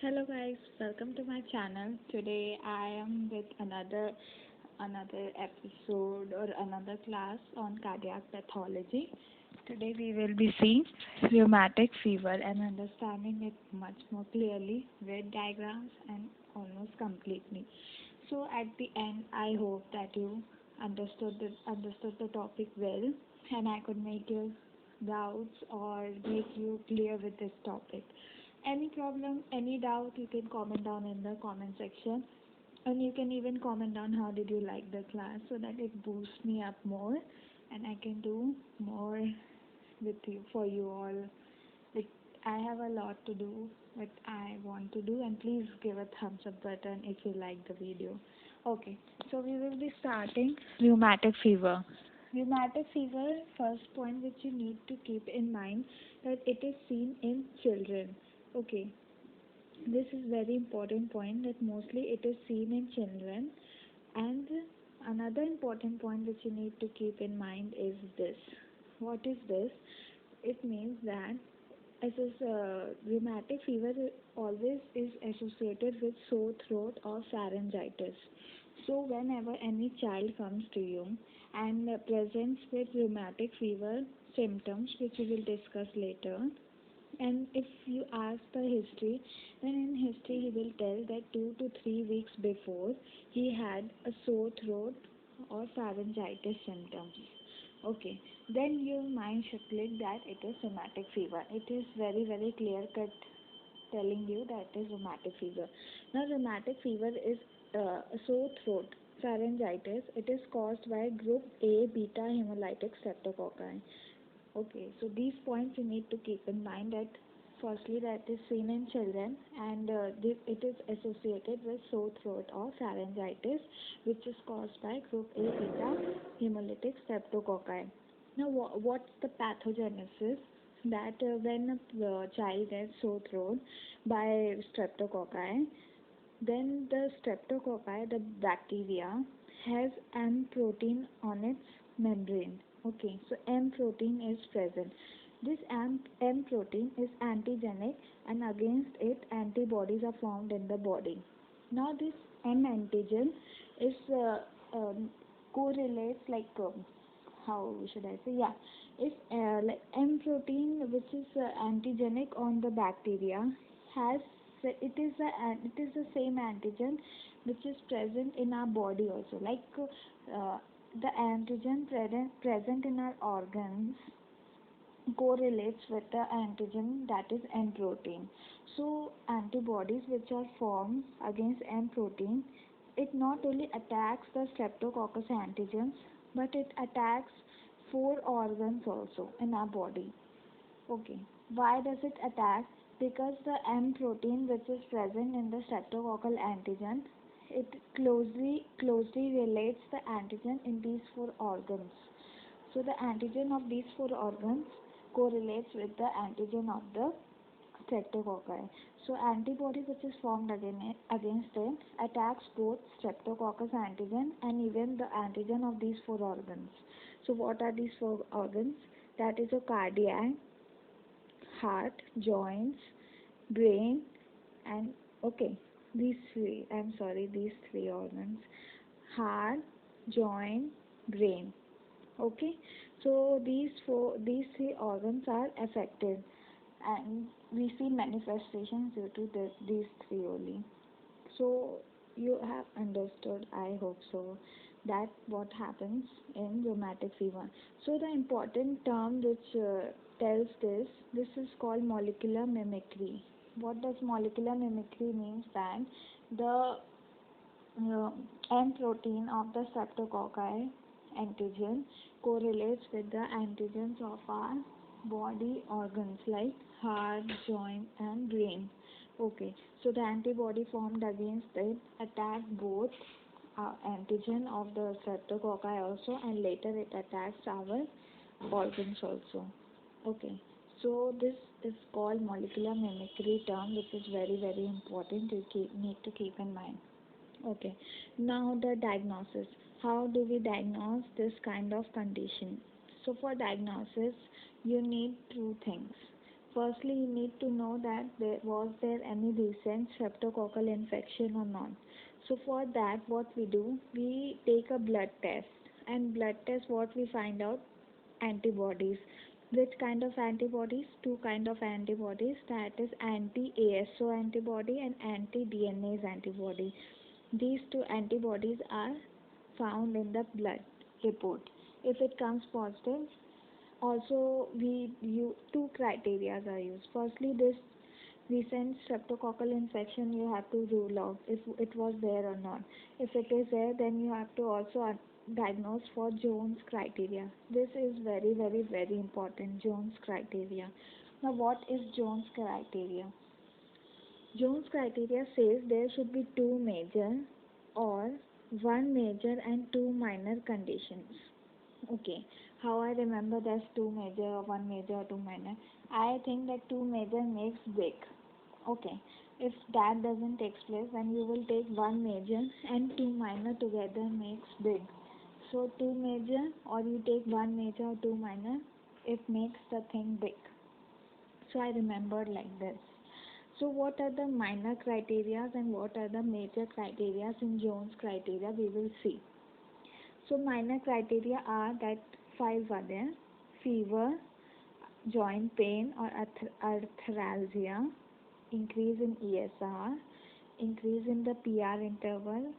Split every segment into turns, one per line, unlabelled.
Hello guys, welcome to my channel. Today I am with another episode or another class on cardiac pathology. Today we will be seeing rheumatic fever and understanding it much more clearly with diagrams and almost completely. So at the end I hope that you understood the topic well and I could make your doubts or make you clear with this topic. Any problem, any doubt, you can comment down in the comment section. And you can even comment down how did you like the class so that it boosts me up more and I can do more with you for you all. Like I have a lot to do what I want to do and please give a thumbs up button if you like the video. Okay, so we will be starting rheumatic fever. Rheumatic fever, first point which you need to keep in mind that it is seen in children. Okay, this is very important point that mostly it is seen in children. And another important point which you need to keep in mind is this. What is this? It means that as rheumatic fever always is associated with sore throat or pharyngitis. So whenever any child comes to you and presents with rheumatic fever symptoms, which we will discuss later, and if you ask the history, then in history he will tell that 2 to 3 weeks before he had a sore throat or pharyngitis symptoms. Okay, then your mind should click that it is rheumatic fever. It is very clear cut telling you that it is rheumatic fever. Now rheumatic fever is a sore throat, pharyngitis. It is caused by group A beta hemolytic streptococci. Okay, so these points you need to keep in mind that firstly that is seen in children and it is associated with sore throat or pharyngitis which is caused by group A beta hemolytic streptococci. Now what's the pathogenesis? That when a child gets sore throat by streptococci, then the streptococci, the bacteria, has M protein on its membrane. Okay, so M protein is present. This M protein is antigenic and against it antibodies are formed in the body. Now this M antigen is correlates like how should I say? Yeah, if like M protein which is antigenic on the bacteria has it is the same antigen which is present in our body also like the antigen present in our organs correlates with the antigen that is M protein. So antibodies which are formed against M protein, it not only attacks the streptococcus antigens but it attacks four organs also in our body. Okay, why does it attack? Because the M protein which is present in the streptococcal antigen, it closely relates the antigen in these four organs. So the antigen of these four organs correlates with the antigen of the streptococci. So antibody which is formed against it attacks both streptococcus antigen and even the antigen of these four organs. So what are these four organs? That is a cardiac, heart, joints, brain, and okay, these three organs: heart, joint, brain. Okay, so these three organs are affected, and we see manifestations due to these three only. So you have understood, I hope so, that what happens in rheumatic fever. So the important term which tells this is called molecular mimicry. What does molecular mimicry means? That the uh, M protein of the streptococci antigen correlates with the antigens of our body organs like heart, joint, and brain. Okay, so the antibody formed against it attack both antigen of the streptococci also, and later it attacks our organs also. Okay, so this is called molecular mimicry term, which is very important. You need to keep in mind. Okay, now the diagnosis. How do we diagnose this kind of condition? So for diagnosis, you need two things. Firstly, you need to know that there any recent streptococcal infection or not. So for that, what we do, we take a blood test, and blood test what we find out antibodies. Which kind of antibodies? Two kind of antibodies, that is anti-ASO antibody and anti-DNase antibody. These two antibodies are found in the blood report. If it comes positive, also two criteria are used. Firstly, this recent streptococcal infection you have to rule out if it was there or not. If it is there, then you have to also diagnose for Jones criteria. This is very very very important, Jones criteria. Now what is Jones criteria? Jones criteria says there should be two major or one major and two minor conditions. Okay, how I remember there's two major or one major or two minor. I think that two major makes big. Okay, if that doesn't take place, then you will take one major and two minor together makes big. So two major or you take one major or two minor, it makes the thing big. So I remembered like this. So what are the minor criteria and what are the major criteria in Jones criteria, we will see. So minor criteria are that five are there: fever, joint pain or arthralgia, increase in ESR, increase in the PR interval,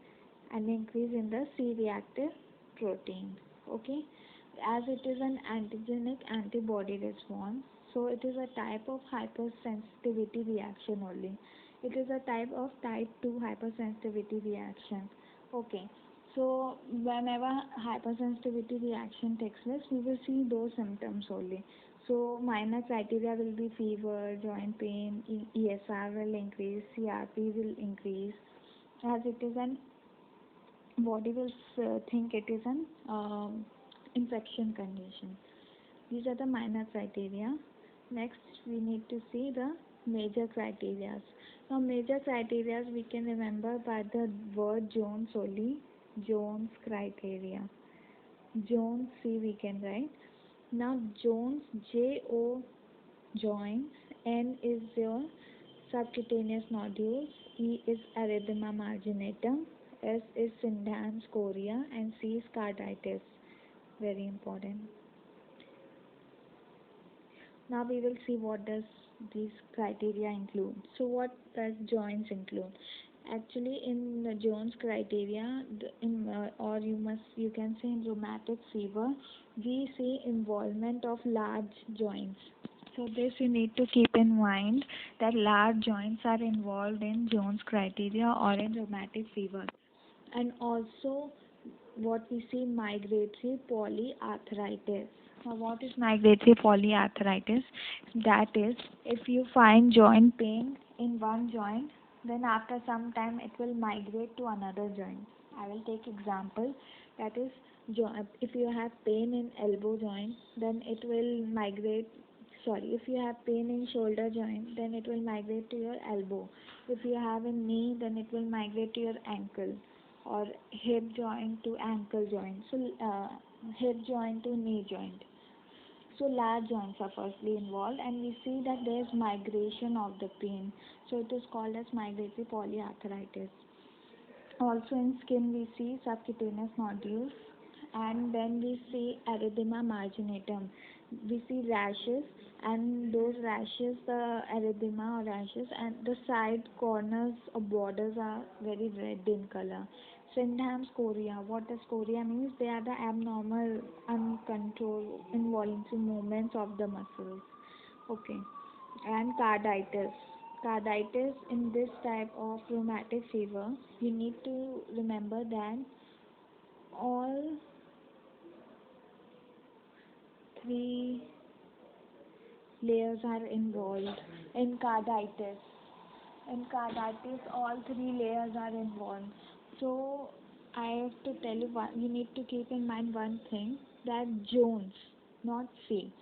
and increase in the C-reactive protein. Okay, as it is an antigenic antibody response, so it is a type of hypersensitivity reaction only. It is a type of type 2 hypersensitivity reaction. Okay, so whenever hypersensitivity reaction takes place, we will see those symptoms only. So minor criteria will be fever, joint pain, ESR will increase, CRP will increase, as it is an body will think it is an infection condition. These are the minor criteria. Next, we need to see the major criteria. Now, major criteria we can remember by the word Jones only. Jones criteria. Jones C we can write. Now, Jones J-O joints. N is your subcutaneous nodules. E is erythema marginatum. S is Sydenham's chorea and C is carditis. Very important. Now we will see what does these criteria include. So what does joints include? Actually, in the Jones criteria, or you can say in rheumatic fever, we see involvement of large joints. So this you need to keep in mind, that large joints are involved in Jones criteria or in rheumatic fever. And also what we see, migratory polyarthritis. Now what is migratory polyarthritis? That is, if you find joint pain in one joint, then after some time it will migrate to another joint. I will take example, that is, if you have pain in elbow joint, then it will migrate, sorry, if you have pain in shoulder joint, then it will migrate to your elbow. If you have a knee, then it will migrate to your ankle, or hip joint to ankle joint, so hip joint to knee joint. So large joints are firstly involved, and we see that there is migration of the pain, so it is called as migratory polyarthritis. Also in skin we see subcutaneous nodules, and then we see erythema marginatum. We see rashes, and those rashes, the erythema or rashes, and the side corners or borders are very red in color. Sydenham's chorea. What does chorea means? They are the abnormal, uncontrolled, involuntary movements of the muscles. Okay. And carditis. Carditis in this type of rheumatic fever, you need to remember that all three layers are involved in carditis. In carditis, all three layers are involved. So I have to tell you one, you need to keep in mind one thing, that Jones, not C.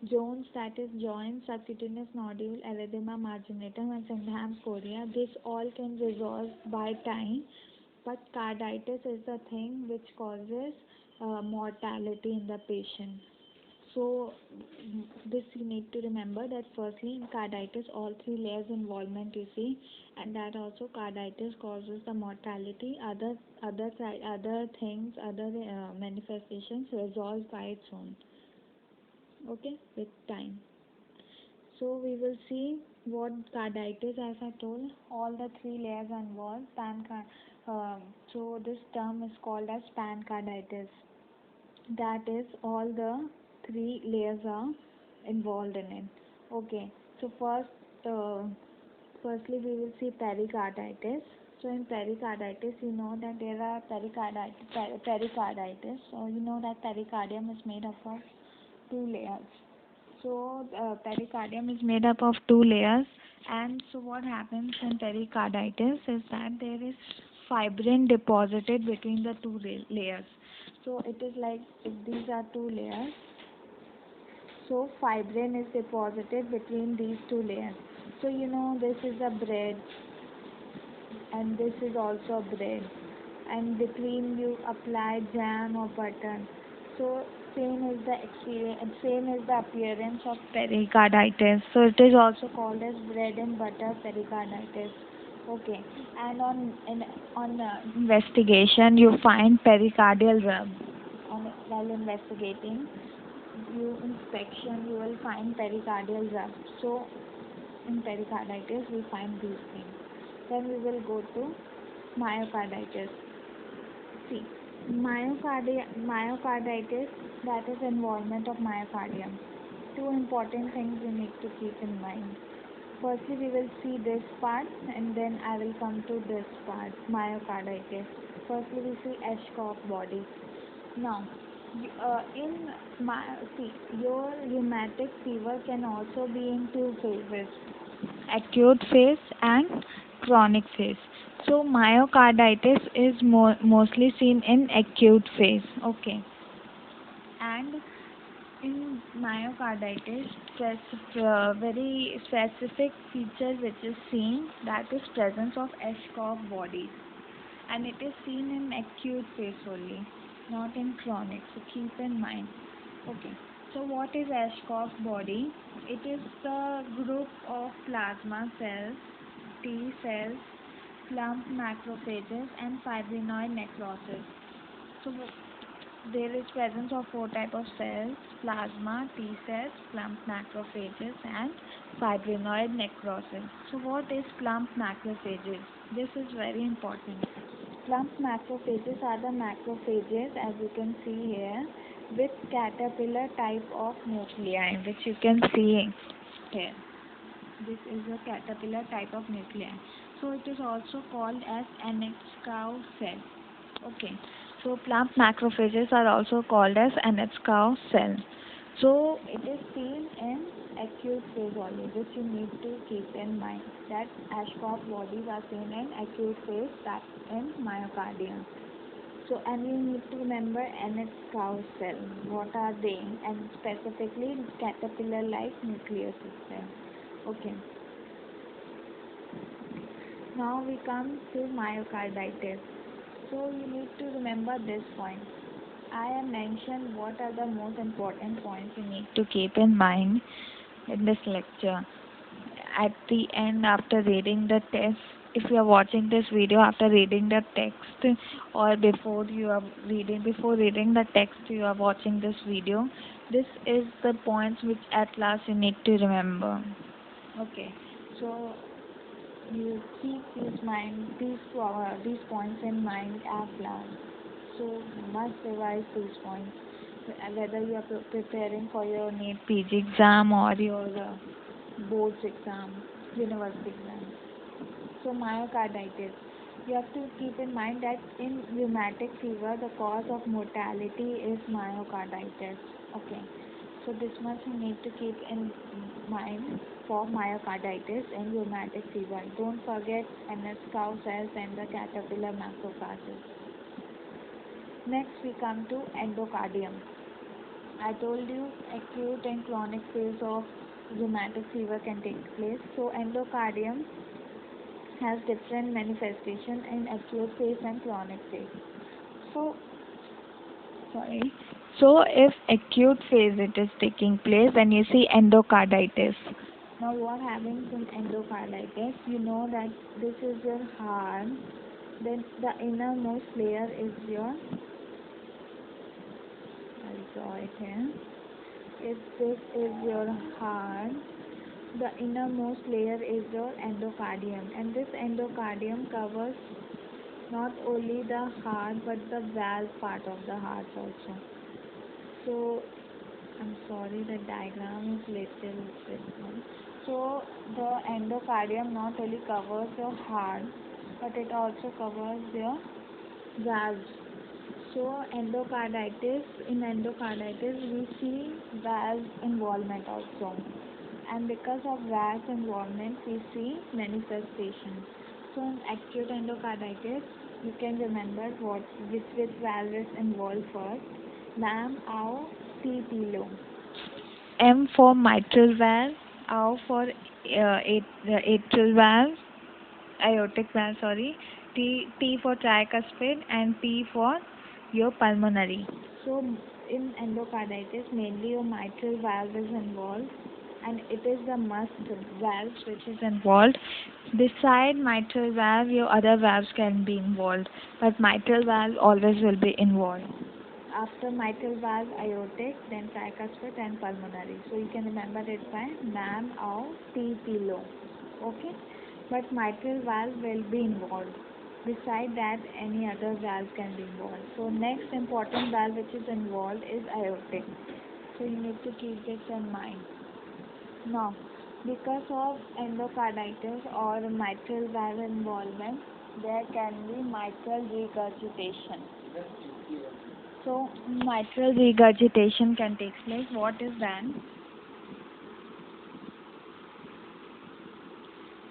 Jones, that is joint, subcutaneous nodule, erythema marginatum, and Sydenham's chorea. This all can resolve by time, but carditis is the thing which causes mortality in the patient. So this you need to remember that firstly in carditis all three layers involvement you see, and that also carditis causes the mortality. Other things, other manifestations resolve by its own. Okay, with time. So we will see what carditis, as I told, all the three layers are involved. So this term is called as pancarditis. That is, all the three layers are involved in it. Okay. So firstly we will see pericarditis. So in pericarditis, you know that there are pericarditis. So you know that pericardium is made up of two layers. So pericardium is made up of two layers, and so what happens in pericarditis is that there is fibrin deposited between the two layers. So it is like if these are two layers, so fibrin is deposited between these two layers. So you know this is a bread, and this is also a bread, and between you apply jam or butter. So same is the appearance of pericarditis. So it is also called as bread and butter pericarditis. Okay, and on investigation you find pericardial rub. While investigating, you will find pericardial rub. So in pericarditis we find these things. Then we will go to myocarditis. See, myocarditis, that is involvement of myocardium. Two important things you need to keep in mind. Firstly, we will see this part, and then I will come to this part, myocarditis. Firstly, we see Ashcroft body. Now, see, your rheumatic fever can also be in two phases, acute phase and chronic phase. So myocarditis is mostly seen in acute phase. Okay, and in myocarditis, very specific feature which is seen, that is presence of Ashcroft bodies, and it is seen in acute phase only, not in chronic. So keep in mind. Okay. So what is Ashcroft body? It is the group of plasma cells, T cells, plump macrophages, and fibrinoid necrosis. So there is presence of four type of cells: plasma, T cells, plump macrophages, and fibrinoid necrosis. So what is plump macrophages? This is very important. Plump macrophages are the macrophages, as you can see here, with caterpillar type of nuclei, which you can see here. This is a caterpillar type of nuclei. So it is also called as Ennett-Scow cell. Okay. So plump macrophages are also called as Ennett-Scow cell. So it is seen in acute phase only, which you need to keep in mind, that Ashcroft bodies are seen in acute phase, that in myocardium. So, and you need to remember Ennett-Scow cell. What are they? And specifically caterpillar-like nucleus system. Okay. Now we come to myocarditis. So you need to remember this point. I have mentioned what are the most important points you need to keep in mind in this lecture. At the end, after reading the text, if you are watching this video after reading the text, or before reading the text you are watching this video, this is the points which at last you need to remember. Okay, so you keep these points in mind at last. So you must revise these points, whether you are preparing for your NEET PG exam or your boards exam, university exam. So myocarditis. You have to keep in mind that in rheumatic fever, the cause of mortality is myocarditis. Okay. So this much you need to keep in mind for myocarditis and rheumatic fever. Don't forget Ennett-Scow cells and the caterpillar macrophages. Next we come to endocardium. I told you acute and chronic phase of rheumatic fever can take place. So endocardium has different manifestation in acute phase and chronic phase. So So if acute phase it is taking place, then you see endocarditis. Now what happens in endocarditis? You know that this is your heart, then the innermost layer is your, I'll draw it here. If this is your heart, the innermost layer is your endocardium, and this endocardium covers not only the heart but the valve part of the heart also. So I'm sorry, the diagram is little bit small. So the endocardium not only covers your heart but it also covers your valves. So endocarditis, in endocarditis we see valve involvement also, and because of valve involvement we see manifestations. So in acute endocarditis you can remember which valve is involved first. NAM, AO, T, T, M for mitral valve, AO for atrial valve, aortic valve, sorry, T for tricuspid, and P for your pulmonary. So in endocarditis, mainly your mitral valve is involved, and it is the must valve which is involved. Beside mitral valve, your other valves can be involved, but mitral valve always will be involved. After mitral valve, aortic, then tricuspid and pulmonary. So you can remember it by NAM, AO, T, T, low. Okay? But mitral valve will be involved. Beside that, any other valve can be involved. So next important valve which is involved is aortic. So you need to keep this in mind. Now, because of endocarditis or mitral valve involvement, there can be mitral regurgitation. So mitral regurgitation can take place. What is that?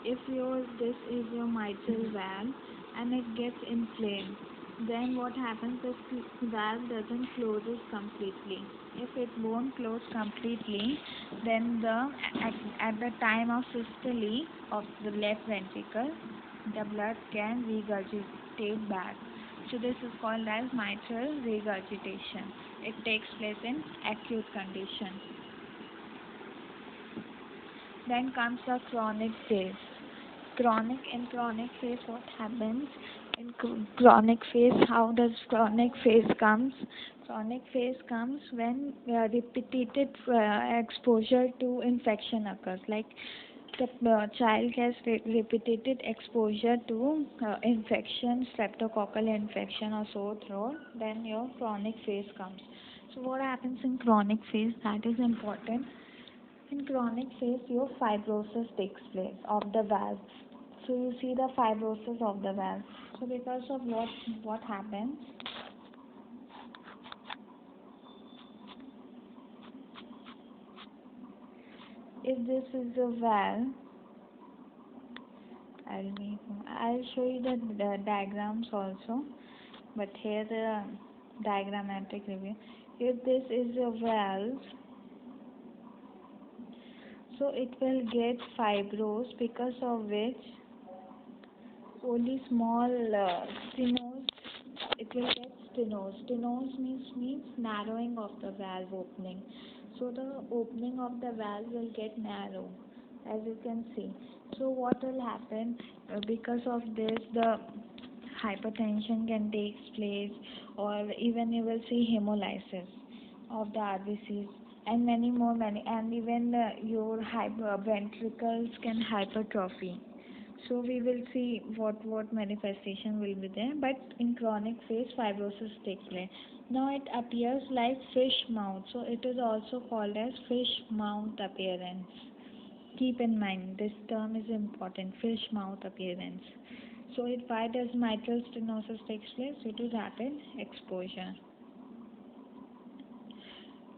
If this is your mitral valve and it gets inflamed, then what happens if the valve doesn't close completely? If it won't close completely, then at the time of systole of the left ventricle, the blood can regurgitate back. So this is called as mitral regurgitation. It takes place in acute condition. Then comes the chronic phase. In chronic phase, what happens? In chronic phase, how does chronic phase comes? Chronic phase comes when repeated exposure to infection occurs. Like the child has repeated exposure to infection, streptococcal infection or sore throat, then your chronic phase comes. So what happens in chronic phase? That is important. In chronic phase, your fibrosis takes place of the valve. So you see the fibrosis of the valve. So because of what happens? If this is a valve, I'll show you the diagrams also, but here the diagrammatic review. If this is a valve, so it will get fibrous, because of which only small stenosis, it will get stenosis. Stenosis means narrowing of the valve opening. So the opening of the valve will get narrow, as you can see. So what will happen, because of this the hypertension can take place, or even you will see hemolysis of the RBCs, and and even your ventricles can hypertrophy. So we will see what manifestation will be there. But in chronic phase, fibrosis takes place. Now it appears like fish mouth. So it is also called as fish mouth appearance. Keep in mind, this term is important, fish mouth appearance. So why does mitral stenosis takes place? Due to rapid exposure.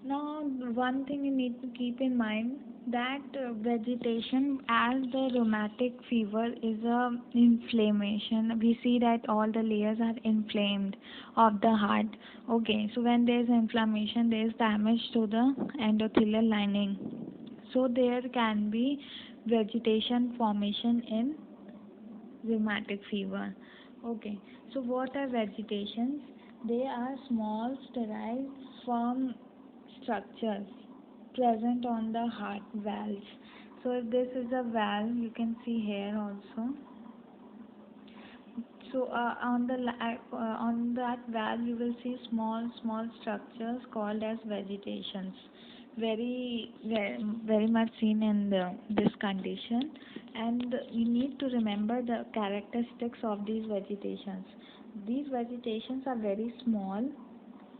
Now, one thing you need to keep in mind, that vegetation, as the rheumatic fever is a inflammation, we see that all the layers are inflamed of the heart. Okay, so when there is inflammation, there is damage to the endothelial lining. So there can be vegetation formation in rheumatic fever. Okay, so what are vegetations? They are small, sterile, firm structures present on the heart valves. So if this is a valve, you can see here also. So on that valve you will see small structures called as vegetations. Very much seen in this condition, and you need to remember the characteristics of these vegetations. These vegetations are very small.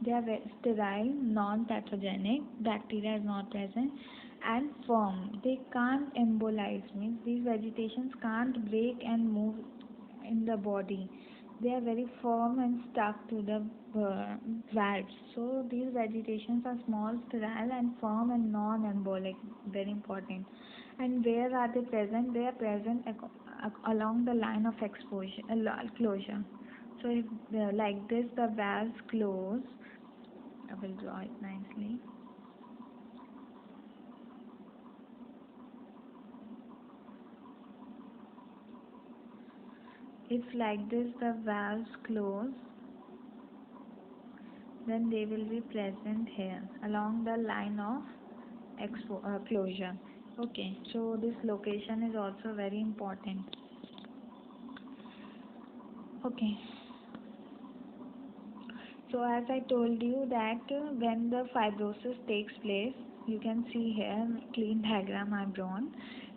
They are sterile, non-pathogenic, bacteria is not present, and firm. They can't embolize, means these vegetations can't break and move in the body. They are very firm and stuck to the valves. So these vegetations are small, sterile, and firm and non-embolic. Very important. And where are they present? They are present along the line of exposure, closure. So if like this, the valves close. I will draw it nicely. If like this the valves close, then they will be present here along the line of closure. Okay, so this location is also very important. Okay, so as I told you that when the fibrosis takes place, you can see here clean diagram I've drawn.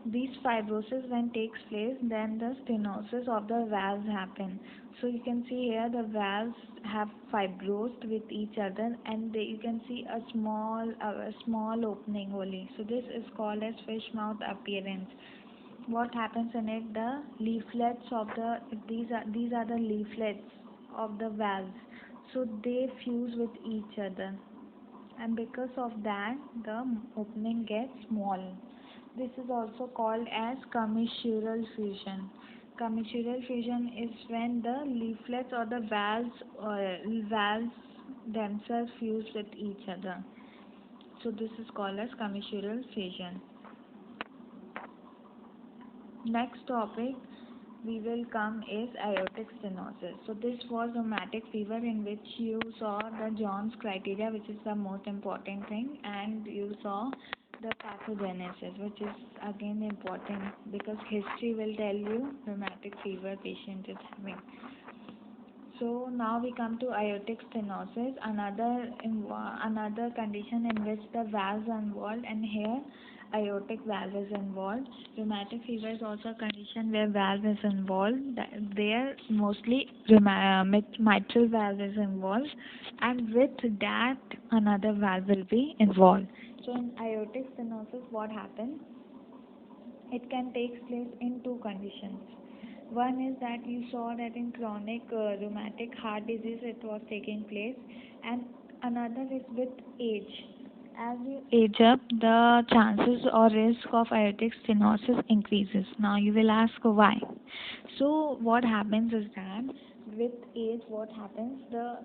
These fibrosis when takes place, then the stenosis of the valves happen. So you can see here the valves have fibrosed with each other, and you can see a small opening only. So this is called as fish mouth appearance. What happens in it? The leaflets of these are the leaflets of the valves, so they fuse with each other, and because of that the opening gets small. This is also called as commissural fusion. Commissural fusion is when the leaflets or the valves themselves fuse with each other. So this is called as commissural fusion. Next topic we will come is aortic stenosis. So this was rheumatic fever in which you saw the Jones criteria, which is the most important thing, and you saw the pathogenesis, which is again important because history will tell you rheumatic fever patient is having. So now we come to aortic stenosis, another condition in which the valves are involved, and here aortic valve is involved. Rheumatic fever is also a condition where valve is involved. There mostly mitral valve is involved, and with that another valve will be involved. So in aortic stenosis, what happens? It can take place in two conditions. One is that you saw that in chronic rheumatic heart disease it was taking place, and another is with age. As you age up, the chances or risk of aortic stenosis increases. Now you will ask why. So what happens is that with age, what happens? The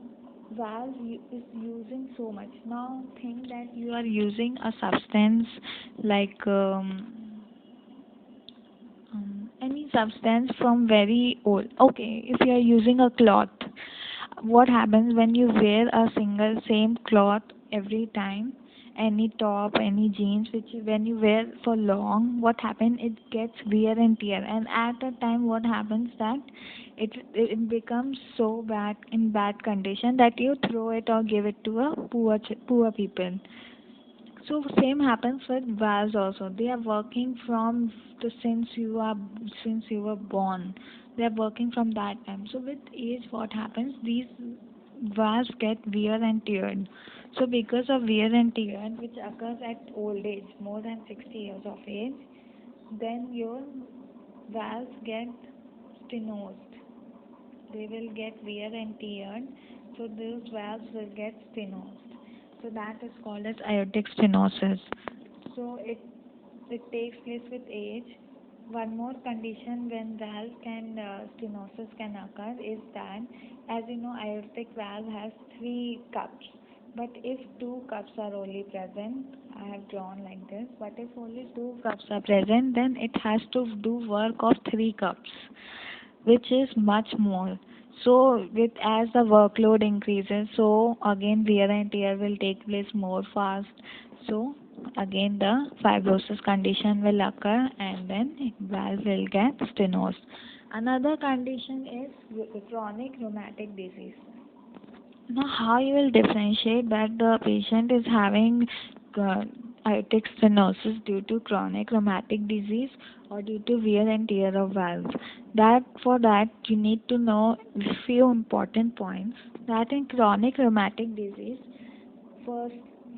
valve is using so much. Now think that you are using a substance like any substance from very old. Okay, if you are using a cloth, what happens when you wear a single same cloth every time? Any top, any jeans, which when you wear for long, what happens? It gets wear and tear, and at a time, what happens that it becomes so bad in bad condition that you throw it or give it to a poor people. So same happens with valves also. They are working from since you were born. They are working from that time. So with age, what happens? These valves get wear and teared. So because of wear and tear, which occurs at old age, more than 60 years of age, then your valves get stenosed. They will get wear and teared. So those valves will get stenosed. So that is called as aortic stenosis. So it takes place with age. One more condition when valve can stenosis can occur is that, as you know, aortic valve has three cups. But if two cups are only present, I have drawn like this. But if only two cups are present, then it has to do work of three cups, which is much more. So with as the workload increases, so again wear and tear will take place more fast. So again the fibrosis condition will occur and then valve will get stenosed. Another condition is chronic rheumatic disease. Now, how you will differentiate that the patient is having uh, aortic stenosis due to chronic rheumatic disease or due to wear and tear of valves? That for that you need to know few important points. That in chronic rheumatic disease, first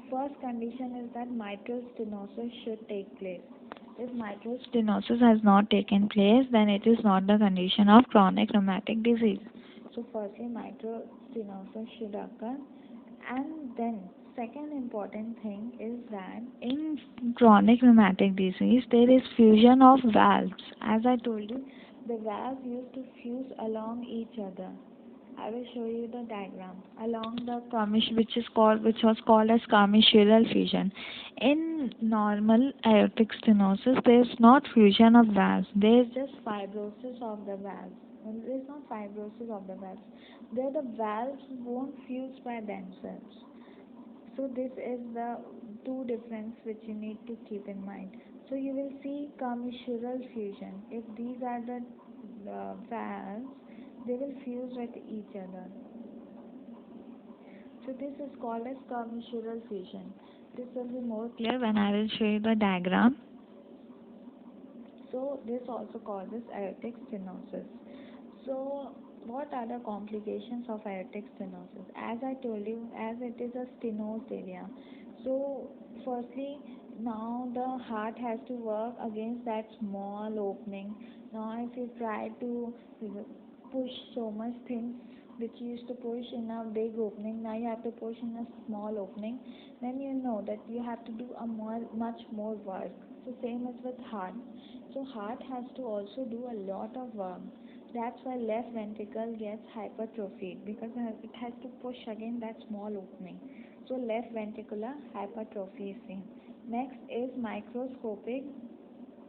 first condition is that mitral stenosis should take place. If mitral stenosis has not taken place, then it is not the condition of chronic rheumatic disease. So firstly, mitral stenosis should occur, and then second important thing is that in chronic rheumatic disease there is fusion of valves. As I told you, the valves used to fuse along each other. I will show you the diagram along the which was called as commissural fusion. In normal aortic stenosis, there is not fusion of valves. There is just fibrosis of the valves. And there is not fibrosis of the valves. There the valves won't fuse by themselves. So this is the two difference which you need to keep in mind. So you will see commissural fusion. If these are the valves, they will fuse with each other. So this is called as commissural fusion. This will be more clear when I will show you the diagram. So this also causes aortic stenosis. So what are the complications of aortic stenosis? As I told you, as it is a stenosed area. So firstly, now the heart has to work against that small opening. Now if you try to push so much things which you used to push in a big opening, now you have to push in a small opening, then you know that you have to do much more work. So same as with heart. So heart has to also do a lot of work. That's why left ventricle gets hypertrophied because it has to push again that small opening. So left ventricular hypertrophy is seen. Next is microscopic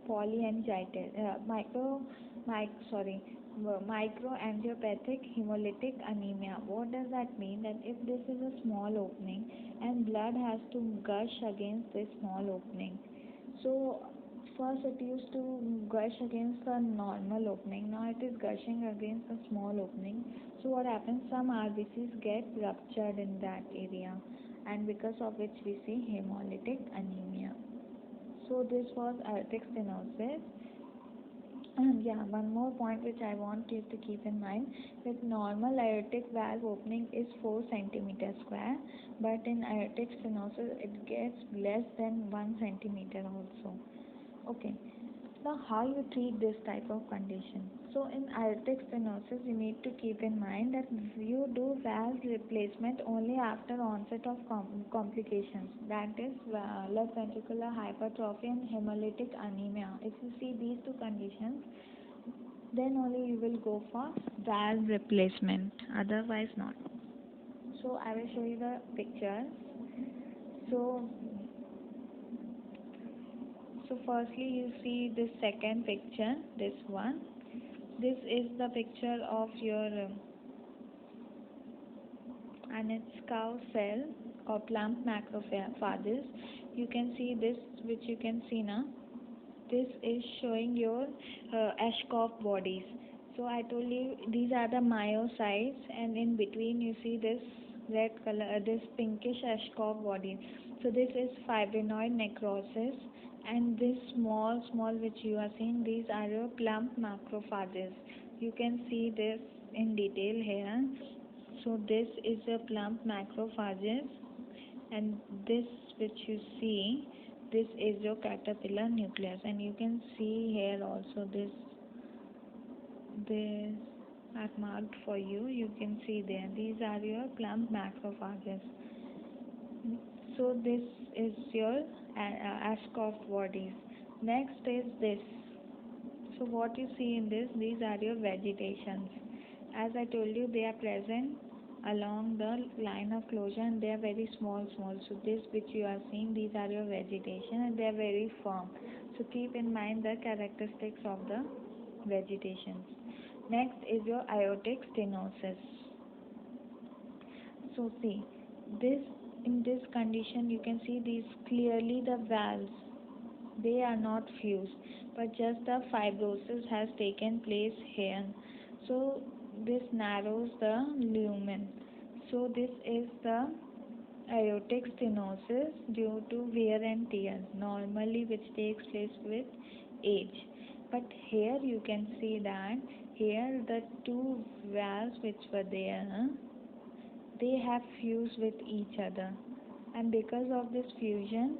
polyangiitis, microangiopathic hemolytic anemia. What does that mean? That if this is a small opening and blood has to gush against this small opening. So first it used to gush against the normal opening. Now it is gushing against the small opening. So what happens? Some RBCs get ruptured in that area, and because of which we see hemolytic anemia. So this was aortic stenosis. And yeah, one more point which I want you to keep in mind, that normal aortic valve opening is 4 centimeter square, but in aortic stenosis it gets less than 1 centimeter also. Okay. Now, how you treat this type of condition? So, in aortic stenosis, you need to keep in mind that you do valve replacement only after onset of complications. That is left ventricular hypertrophy and hemolytic anemia. If you see these two conditions, then only you will go for valve replacement. Otherwise, not. So, I will show you the pictures. So, firstly, you see this second picture, this one. This is the picture of your Anitskau cell or plump macrophages. You can see this, which you can see now. This is showing your Ashkoff bodies. So I told you these are the myocytes, and in between you see this red color, this pinkish Ashkoff body. So this is fibrinoid necrosis, and this small which you are seeing, these are your plump macrophages. You can see this in detail here. So this is a plump macrophages, and this which you see, this is your caterpillar nucleus, and you can see here also this I've marked for you. You can see there, these are your plump macrophages. So this is your Ashkoff bodies. Next is this. So what you see in this, these are your vegetations. As I told you, they are present along the line of closure, and they are very small. So this which you are seeing, these are your vegetation, and they are very firm. So keep in mind the characteristics of the vegetations. Next is your aortic stenosis. So see, this in this condition you can see these clearly the valves, they are not fused, but just the fibrosis has taken place here. So this narrows the lumen. So this is the aortic stenosis due to wear and tear, normally which takes place with age. But here you can see that here the two valves which were there, they have fused with each other, and because of this fusion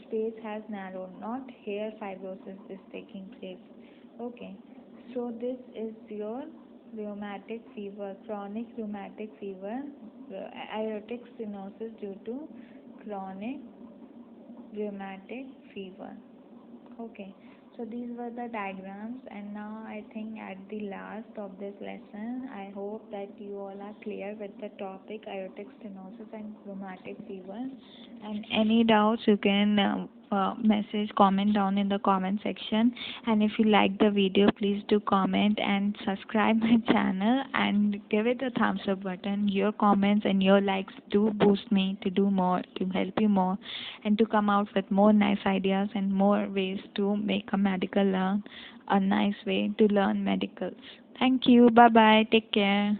space has narrowed, not here fibrosis is taking place. Okay, so this is your rheumatic fever, chronic rheumatic fever, aortic stenosis due to chronic rheumatic fever. Okay, so these were the diagrams, and now I think at the last of this lesson, I hope that you all are clear with the topic aortic stenosis and rheumatic fever. And any doubts, you can message, comment down in the comment section. And if you like the video, please do comment and subscribe my channel and give it a thumbs up button. Your comments and your likes do boost me to do more, to help you more, and to come out with more nice ideas and more ways to make a medical learn a nice way to learn medicals. Thank you. Bye bye. Take care.